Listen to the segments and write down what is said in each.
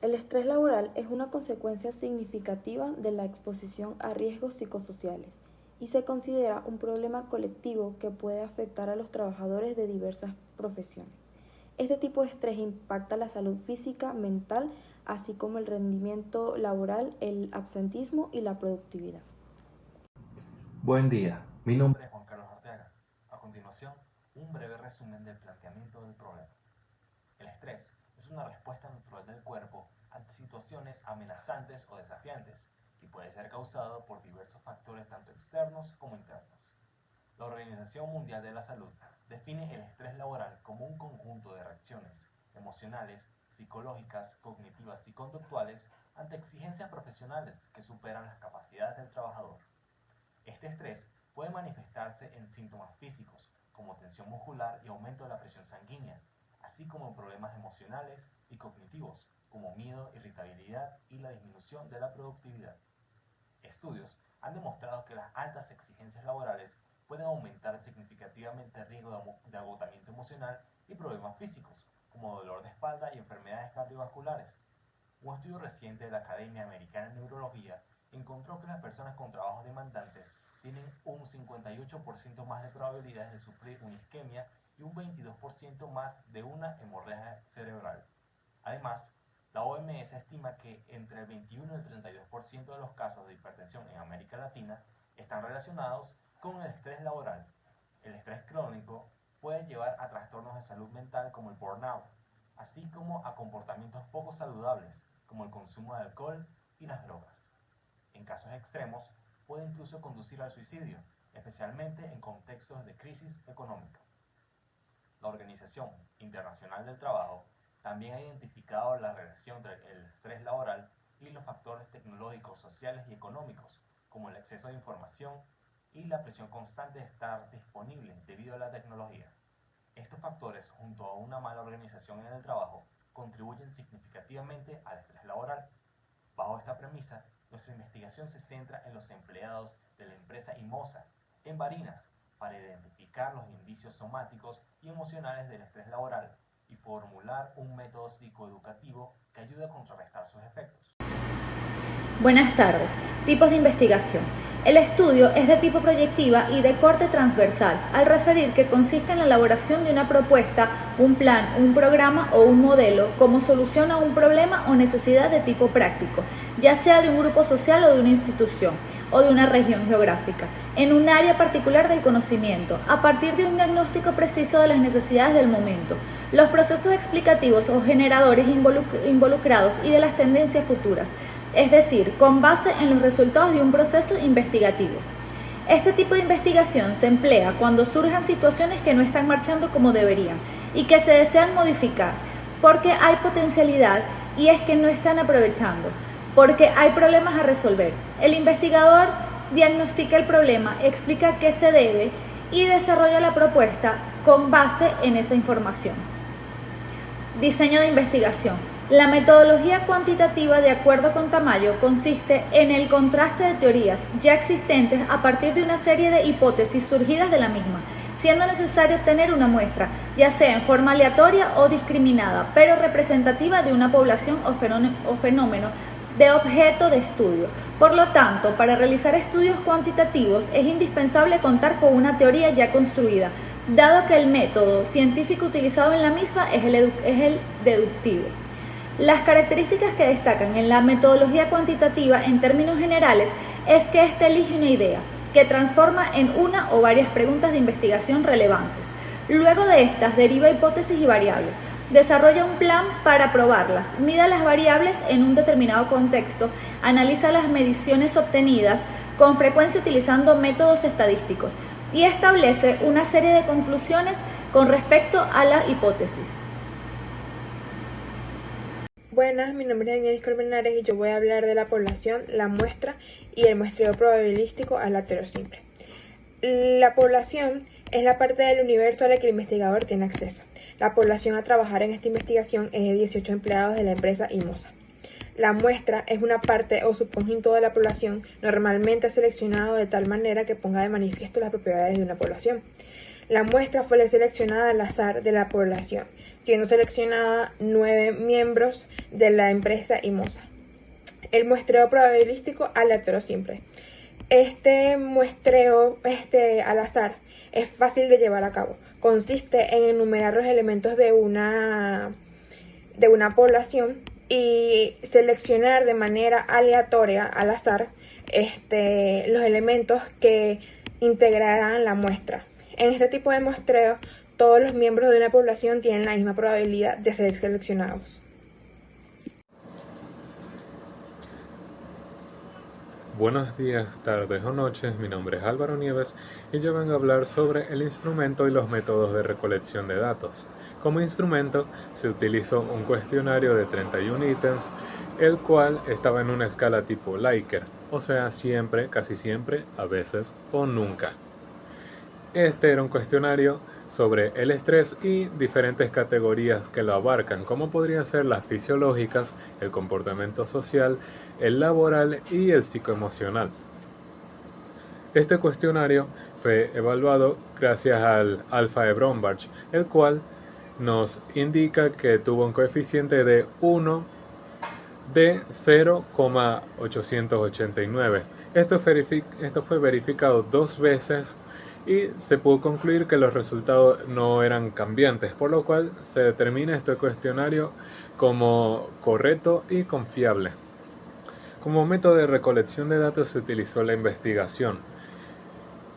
El estrés laboral es una consecuencia significativa de la exposición a riesgos psicosociales y se considera un problema colectivo que puede afectar a los trabajadores de diversas profesiones. Este tipo de estrés impacta la salud física, mental, así como el rendimiento laboral, el absentismo y la productividad. Buen día, mi nombre es Juan Carlos Arteaga. A continuación, un breve resumen del planteamiento del problema. El estrés es una respuesta natural del cuerpo ante situaciones amenazantes o desafiantes y puede ser causado por diversos factores tanto externos como internos. La Organización Mundial de la Salud define el estrés laboral como un conjunto de reacciones emocionales, psicológicas, cognitivas y conductuales ante exigencias profesionales que superan las capacidades del trabajador. Este estrés puede manifestarse en síntomas físicos, como tensión muscular y aumento de la presión sanguínea, así como en problemas emocionales y cognitivos, como miedo, irritabilidad y la disminución de la productividad. Estudios han demostrado que las altas exigencias laborales pueden aumentar significativamente el riesgo de agotamiento emocional y problemas físicos, como dolor de espalda y enfermedades cardiovasculares. Un estudio reciente de la Academia Americana de Neurología encontró que las personas con trabajos demandantes tienen un 58% más de probabilidades de sufrir una isquemia y un 22% más de una hemorragia cerebral. Además, la OMS estima que entre el 21 y el 32% de los casos de hipertensión en América Latina están relacionados con el estrés laboral. El estrés crónico puede llevar a trastornos de salud mental como el burnout, así como a comportamientos poco saludables como el consumo de alcohol y las drogas. En casos extremos, puede incluso conducir al suicidio, especialmente en contextos de crisis económica. La Organización Internacional del Trabajo también ha identificado la relación entre el estrés laboral y los factores tecnológicos, sociales y económicos, como el exceso de información y la presión constante de estar disponible debido a la tecnología. Estos factores, junto a una mala organización en el trabajo, contribuyen significativamente al estrés laboral. Bajo esta premisa, nuestra investigación se centra en los empleados de la empresa Imosa, en Barinas, para identificar los indicios somáticos y emocionales del estrés laboral y formular un método psicoeducativo que ayude a contrarrestar sus efectos. Buenas tardes. Tipos de investigación. El estudio es de tipo proyectiva y de corte transversal, al referir que consiste en la elaboración de una propuesta, un plan, un programa o un modelo como solución a un problema o necesidad de tipo práctico, ya sea de un grupo social o de una institución, o de una región geográfica, en un área particular del conocimiento, a partir de un diagnóstico preciso de las necesidades del momento, los procesos explicativos o generadores involucrados y de las tendencias futuras, es decir, con base en los resultados de un proceso investigativo. Este tipo de investigación se emplea cuando surjan situaciones que no están marchando como deberían y que se desean modificar, porque hay potencialidad y es que no están aprovechando, porque hay problemas a resolver. El investigador diagnostica el problema, explica qué se debe y desarrolla la propuesta con base en esa información. Diseño de investigación. La metodología cuantitativa, de acuerdo con Tamayo, consiste en el contraste de teorías ya existentes a partir de una serie de hipótesis surgidas de la misma, siendo necesario tener una muestra, ya sea en forma aleatoria o discriminada, pero representativa de una población o fenómeno de objeto de estudio. Por lo tanto, para realizar estudios cuantitativos es indispensable contar con una teoría ya construida, dado que el método científico utilizado en la misma es el deductivo. Las características que destacan en la metodología cuantitativa en términos generales es que ésta elige una idea, que transforma en una o varias preguntas de investigación relevantes. Luego de estas deriva hipótesis y variables, desarrolla un plan para probarlas, mide las variables en un determinado contexto, analiza las mediciones obtenidas, con frecuencia utilizando métodos estadísticos, y establece una serie de conclusiones con respecto a la hipótesis. Buenas, mi nombre es Daniel Corbenares y yo voy a hablar de la población, la muestra y el muestreo probabilístico aleatorio simple. La población es la parte del universo a la que el investigador tiene acceso. La población a trabajar en esta investigación es de 18 empleados de la empresa Imosa. La muestra es una parte o subconjunto de la población normalmente seleccionado de tal manera que ponga de manifiesto las propiedades de una población. La muestra fue seleccionada al azar de la población, siendo seleccionada 9 miembros de la empresa IMOSA. El muestreo probabilístico aleatorio simple. Este muestreo al azar es fácil de llevar a cabo. Consiste en enumerar los elementos de una población y seleccionar de manera aleatoria al azar los elementos que integrarán la muestra. En este tipo de muestreo, todos los miembros de una población tienen la misma probabilidad de ser seleccionados. Buenos días, tardes o noches, mi nombre es Álvaro Nieves y yo vengo a hablar sobre el instrumento y los métodos de recolección de datos. Como instrumento se utilizó un cuestionario de 31 ítems, el cual estaba en una escala tipo Likert, o sea, siempre, casi siempre, a veces o nunca. Este era un cuestionario sobre el estrés y diferentes categorías que lo abarcan, como podrían ser las fisiológicas, el comportamiento social, el laboral y el psicoemocional. Este cuestionario fue evaluado gracias al Alpha de Brombacher, el cual nos indica que tuvo un coeficiente de 1 de 0,889. Esto fue verificado 2 veces y se pudo concluir que los resultados no eran cambiantes, por lo cual se determina este cuestionario como correcto y confiable. Como método de recolección de datos se utilizó la investigación.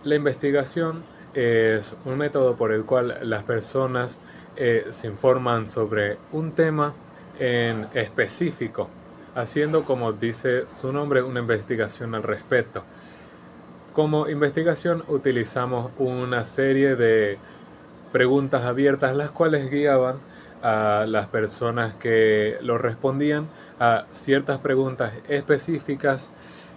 La investigación es un método por el cual las personas se informan sobre un tema en específico, haciendo, como dice su nombre, una investigación al respecto. Como investigación utilizamos una serie de preguntas abiertas, las cuales guiaban a las personas que lo respondían a ciertas preguntas específicas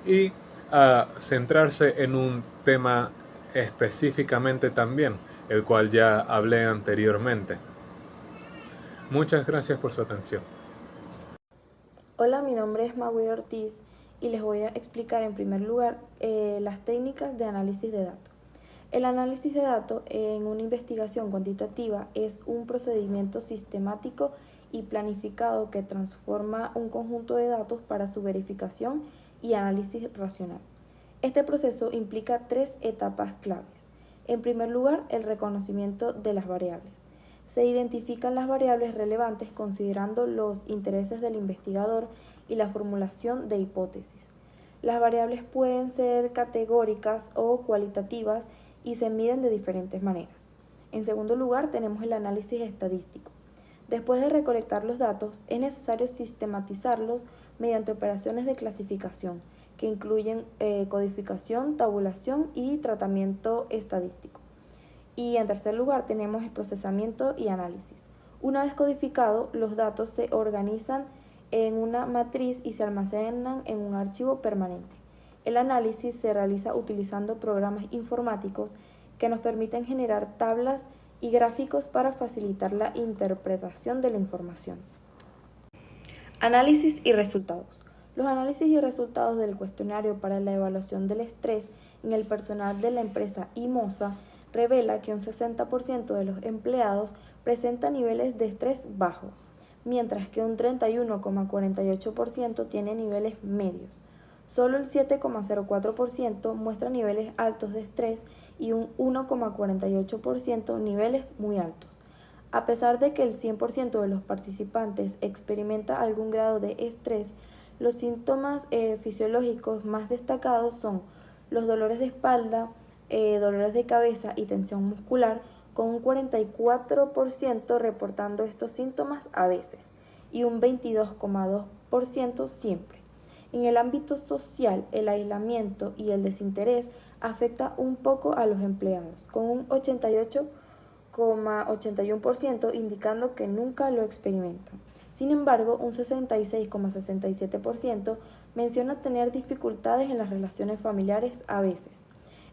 y a centrarse en un tema específicamente también, el cual ya hablé anteriormente. Muchas gracias por su atención. Hola, mi nombre es Maguire Ortiz y les voy a explicar en primer lugar las técnicas de análisis de datos. El análisis de datos en una investigación cuantitativa es un procedimiento sistemático y planificado que transforma un conjunto de datos para su verificación y análisis racional. Este proceso implica 3 etapas claves. En primer lugar, el reconocimiento de las variables. Se identifican las variables relevantes considerando los intereses del investigador y la formulación de hipótesis. Las variables pueden ser categóricas o cualitativas y se miden de diferentes maneras. En segundo lugar, tenemos el análisis estadístico. Después de recolectar los datos, es necesario sistematizarlos mediante operaciones de clasificación, que incluyen codificación, tabulación y tratamiento estadístico. Y en tercer lugar, tenemos el procesamiento y análisis. Una vez codificados, los datos se organizan en una matriz y se almacenan en un archivo permanente. El análisis se realiza utilizando programas informáticos que nos permiten generar tablas y gráficos para facilitar la interpretación de la información. Análisis y resultados. Los análisis y resultados del cuestionario para la evaluación del estrés en el personal de la empresa IMOSA revela que un 60% de los empleados presenta niveles de estrés bajo, mientras que un 31,48% tiene niveles medios. Solo el 7,04% muestra niveles altos de estrés y un 1,48% niveles muy altos. A pesar de que el 100% de los participantes experimenta algún grado de estrés, los síntomas fisiológicos más destacados son los dolores de espalda, dolores de cabeza y tensión muscular, con un 44% reportando estos síntomas a veces y un 22,2% siempre. En el ámbito social, el aislamiento y el desinterés afecta un poco a los empleados, con un 88,81% indicando que nunca lo experimentan. Sin embargo, un 66,67% menciona tener dificultades en las relaciones familiares a veces.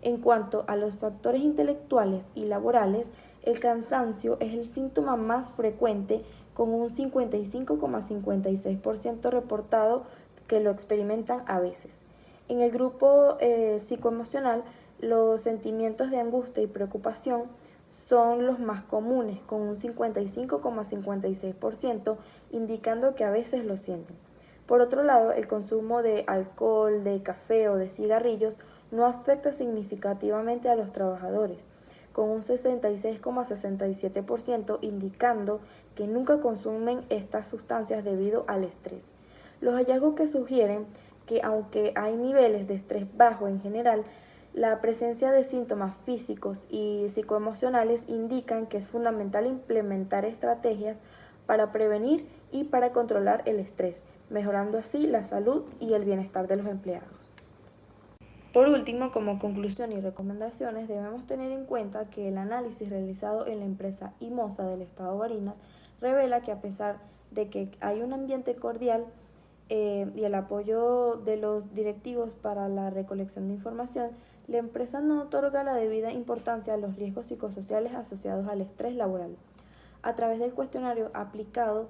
En cuanto a los factores intelectuales y laborales, el cansancio es el síntoma más frecuente, con un 55,56% reportado que lo experimentan a veces. En el grupo psicoemocional, los sentimientos de angustia y preocupación son los más comunes, con un 55,56%, indicando que a veces lo sienten. Por otro lado, el consumo de alcohol, de café o de cigarrillos no afecta significativamente a los trabajadores, con un 66,67%, indicando que nunca consumen estas sustancias debido al estrés. Los hallazgos que sugieren que aunque hay niveles de estrés bajo en general, la presencia de síntomas físicos y psicoemocionales indican que es fundamental implementar estrategias para prevenir y para controlar el estrés, mejorando así la salud y el bienestar de los empleados. Por último, como conclusión y recomendaciones, debemos tener en cuenta que el análisis realizado en la empresa IMOSA del Estado Barinas revela que a pesar de que hay un ambiente cordial y el apoyo de los directivos para la recolección de información, la empresa no otorga la debida importancia a los riesgos psicosociales asociados al estrés laboral. A través del cuestionario aplicado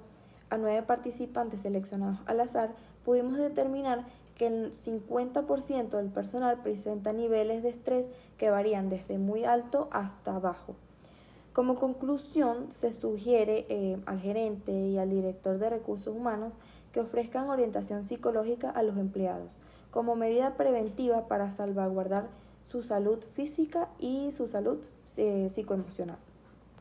a 9 participantes seleccionados al azar, pudimos determinar que el 50% del personal presenta niveles de estrés que varían desde muy alto hasta bajo. Como conclusión, se sugiere al gerente y al director de recursos humanos que ofrezcan orientación psicológica a los empleados como medida preventiva para salvaguardar su salud física y su salud psicoemocional.